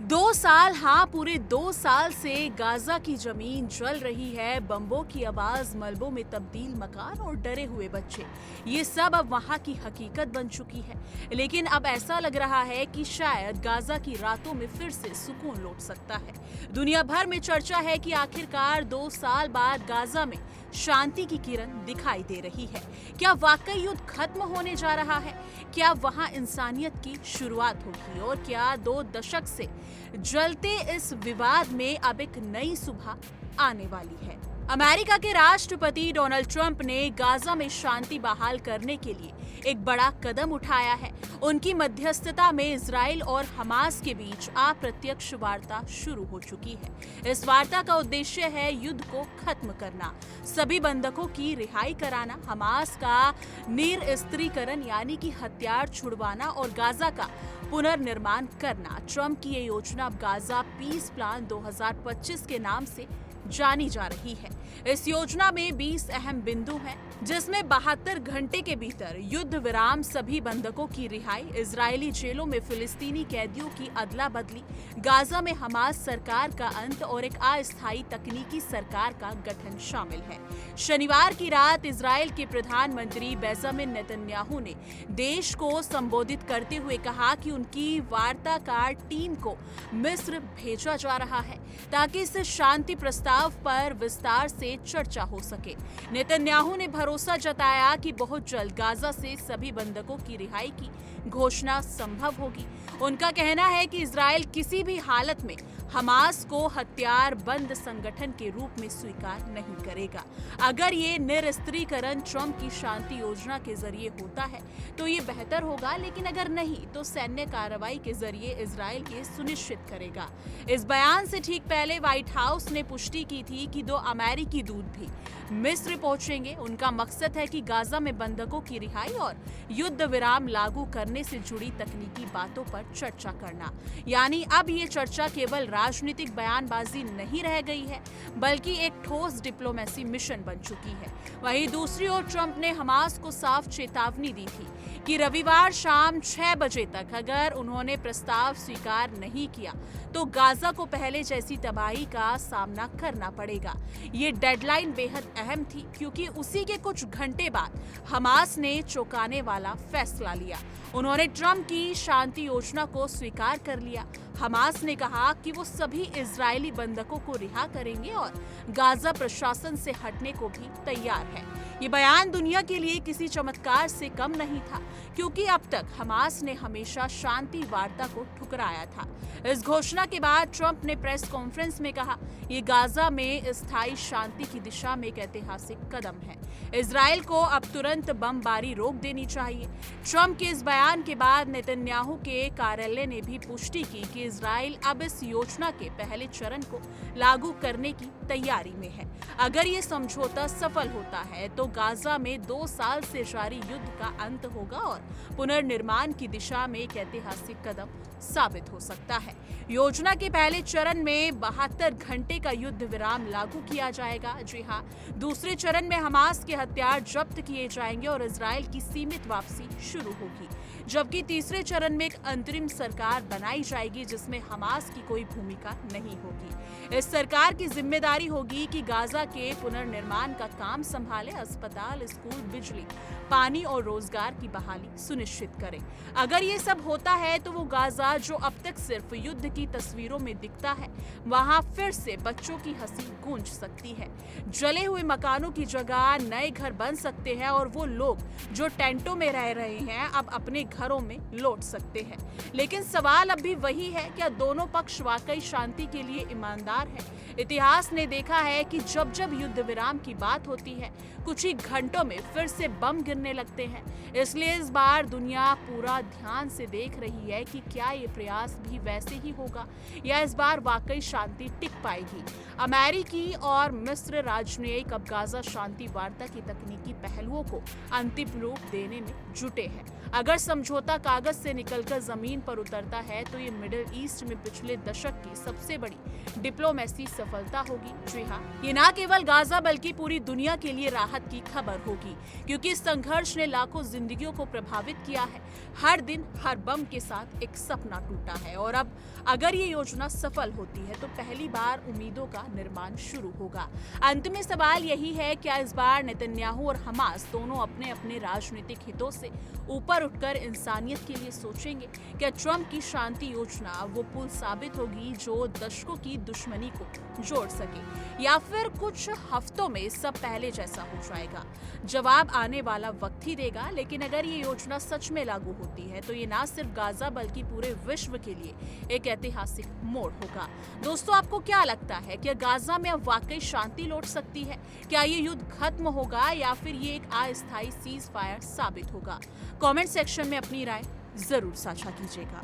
2 साल, हाँ पूरे 2 साल से गाजा की जमीन जल रही है। बम्बों की आवाज, मलबों में तब्दील मकान और डरे हुए बच्चे, ये सब अब वहाँ की हकीकत बन चुकी है। लेकिन अब ऐसा लग रहा है कि शायद गाजा की रातों में फिर से सुकून लौट सकता है। दुनिया भर में चर्चा है कि आखिरकार 2 साल बाद गाजा में शांति की किरण दिखाई दे रही है। क्या वाकई युद्ध खत्म होने जा रहा है? क्या वहाँ इंसानियत की शुरुआत होगी? और क्या 2 दशक से जलते इस विवाद में अब एक नई सुबह आने वाली है? अमेरिका के राष्ट्रपति डोनाल्ड ट्रंप ने गाजा में शांति बहाल करने के लिए एक बड़ा कदम उठाया है। उनकी मध्यस्थता में इजराइल और हमास के बीच अप्रत्यक्ष वार्ता शुरू हो चुकी है। इस वार्ता का उद्देश्य है युद्ध को खत्म करना, सभी बंधकों की रिहाई कराना, हमास का निरस्त्रीकरण यानी कि हथियार छुड़वाना और गाजा का पुनर्निर्माण करना। ट्रंप की ये योजना अब गाजा पीस प्लान 2025 के नाम से जानी जा रही है। इस योजना में 20 अहम बिंदु हैं, जिसमें 72 घंटे के भीतर युद्ध विराम, सभी बंधकों की रिहाई, इजरायली जेलों में फिलिस्तीनी कैदियों की अदला बदली, गाजा में हमास सरकार का अंत और एक अस्थायी तकनीकी सरकार का गठन शामिल है। शनिवार की रात इजराइल के प्रधानमंत्री बेंजामिन नेतन्याहू ने देश को संबोधित करते हुए कहा कि उनकी वार्ताकार टीम को मिस्र भेजा जा रहा है ताकि इस शांति प्रस्ताव पर विस्तार से चर्चा हो सके। नेतन्याहू ने भरोसा जताया कि बहुत जल्द गाजा से सभी बंधकों की रिहाई की घोषणा संभव होगी। उनका कहना है कि इजराइल किसी भी हालत में हमास को हथियार बंद संगठन के रूप में स्वीकार नहीं करेगा। अगर ये निरस्त्रीकरण ट्रंप की शांति योजना के जरिए होता है तो ये बेहतर होगा, लेकिन अगर नहीं तो सैन्य कार्रवाई के जरिए इजराइल ये सुनिश्चित करेगा। इस बयान से ठीक पहले व्हाइट हाउस ने पुष्टि की थी कि 2 अमेरिकी दूत भी मिस्र पहुंचेंगे। उनका मकसद है कि गाजा में बंधकों की रिहाई और युद्ध विराम लागू करने से जुड़ी तकनीकी बातों पर चर्चा करना। यानी अब ये चर्चा केवल राजनीतिक बयानबाजी नहीं रह गई है, बल्कि एक ठोस डिप्लोमेसी मिशन बन चुकी है। वहीं दूसरी ओर ट्रंप ने हमास को साफ चेतावनी दी थी कि रविवार शाम 6 बजे तक अगर उन्होंने प्रस्ताव स्वीकार नहीं किया तो गाजा को पहले जैसी तबाही का सामना करना पड़ेगा। ये डेडलाइन बेहद अहम थी क्योंकि उसी के कुछ घंटे बाद हमास ने चौंकाने वाला फैसला लिया। उन्होंने ट्रंप की शांति योजना को स्वीकार कर लिया। हमास ने कहा कि वो सभी इजरायली बंधकों को रिहा करेंगे और गाजा प्रशासन से हटने को भी तैयार है। ये बयान दुनिया के लिए किसी चमत्कार से कम नहीं था, क्योंकि अब तक हमास ने हमेशा शांति वार्ता को ठुकराया था। इस घोषणा के बाद ट्रंप ने प्रेस कॉन्फ्रेंस में कहा, ये गाजा में स्थायी शांति की दिशा में एक ऐतिहासिक कदम है। इजराइल को अब तुरंत बमबारी रोक देनी चाहिए। ट्रंप के इस बयान के बाद नेतन्याहू के कार्यालय ने भी पुष्टि की कि इजराइल अब इस योजना के पहले चरण को लागू करने की तैयारी में है। अगर ये समझौता सफल होता है तो गाजा में 2 साल से जारी युद्ध का अंत होगा और पुनर्निर्माण की दिशा में एक ऐतिहासिक कदम साबित हो सकता है। योजना के पहले चरण में 72 घंटे का युद्ध विराम लागू किया जाएगा। जी हाँ, दूसरे चरण में हमास के हथियार जब्त किए जाएंगे और इजराइल की सीमित वापसी शुरू होगी, जबकि तीसरे चरण में एक अंतरिम सरकार बनाई जाएगी जिसमें हमास की कोई भूमिका नहीं होगी। इस सरकार की जिम्मेदारी होगी कि गाजा के पुनर्निर्माण का काम संभाले, अस्पताल, स्कूल, बिजली, पानी और रोजगार की बहाली सुनिश्चित करे। अगर ये सब होता है तो वो गाजा जो अब तक सिर्फ युद्ध की तस्वीरों में दिखता है, वहां फिर से बच्चों की हंसी गूंज सकती है। जले हुए मकानों की जगह नए घर बन सकते हैं और वो लोग जो टेंटों में रह रहे हैं अब अपने घरों में लौट सकते हैं। लेकिन सवाल अब भी वही है, क्या दोनों पक्ष वाकई शांति के लिए ईमानदार हैं? इतिहास ने देखा है कि जब जब युद्ध विराम की बात होती है, कुछ ही घंटों में फिर से बम गिरने लगते हैं। इसलिए इस बार दुनिया पूरा ध्यान से देख रही है कि क्या ये प्रयास भी वैसे ही होगा या इस बार वाकई शांति टिक पाएगी। अमेरिकी और मिस्र राजनयिक अब गाजा शांति वार्ता की तकनीकी पहलुओं को अंतिम रूप देने में जुटे हैं। अगर समझौता समझौता कागज से निकलकर जमीन पर उतरता है तो ये मिडिल ईस्ट में पिछले दशक की सबसे बड़ी डिप्लोमेसी सफलता होगी। जी हाँ, ये ना केवल गाजा बल्कि पूरी दुनिया के लिए राहत की खबर होगी, क्योंकि इस संघर्ष ने लाखों जिंदगियों को प्रभावित किया है। हर दिन हर बम के साथ एक सपना टूटा है और अब अगर ये योजना सफल होती है तो पहली बार उम्मीदों का निर्माण शुरू होगा। अंत में सवाल यही है, क्या इस बार नेतन्याहू और हमास दोनों अपने अपने राजनीतिक हितों से ऊपर उठकर इंसानियत के लिए सोचेंगे? क्या ट्रंप की शांति योजना वो पुल साबित होगी जो दशकों की दुश्मनी को जोड़ सके, या फिर कुछ हफ्तों में सब पहले जैसा हो जाएगा? जवाब आने वाला वक्त ही देगा, लेकिन अगर ये योजना सच में लागू होती है तो ये ना सिर्फ गाजा बल्कि पूरे विश्व के लिए एक ऐतिहासिक मोड़ होगा। दोस्तों, आपको क्या लगता है कि गाजा में अब वाकई शांति लौट सकती है? क्या ये युद्ध खत्म होगा या फिर ये एक अस्थायी सीज फायर साबित होगा? कमेंट सेक्शन में अपनी राय जरूर साझा कीजिएगा।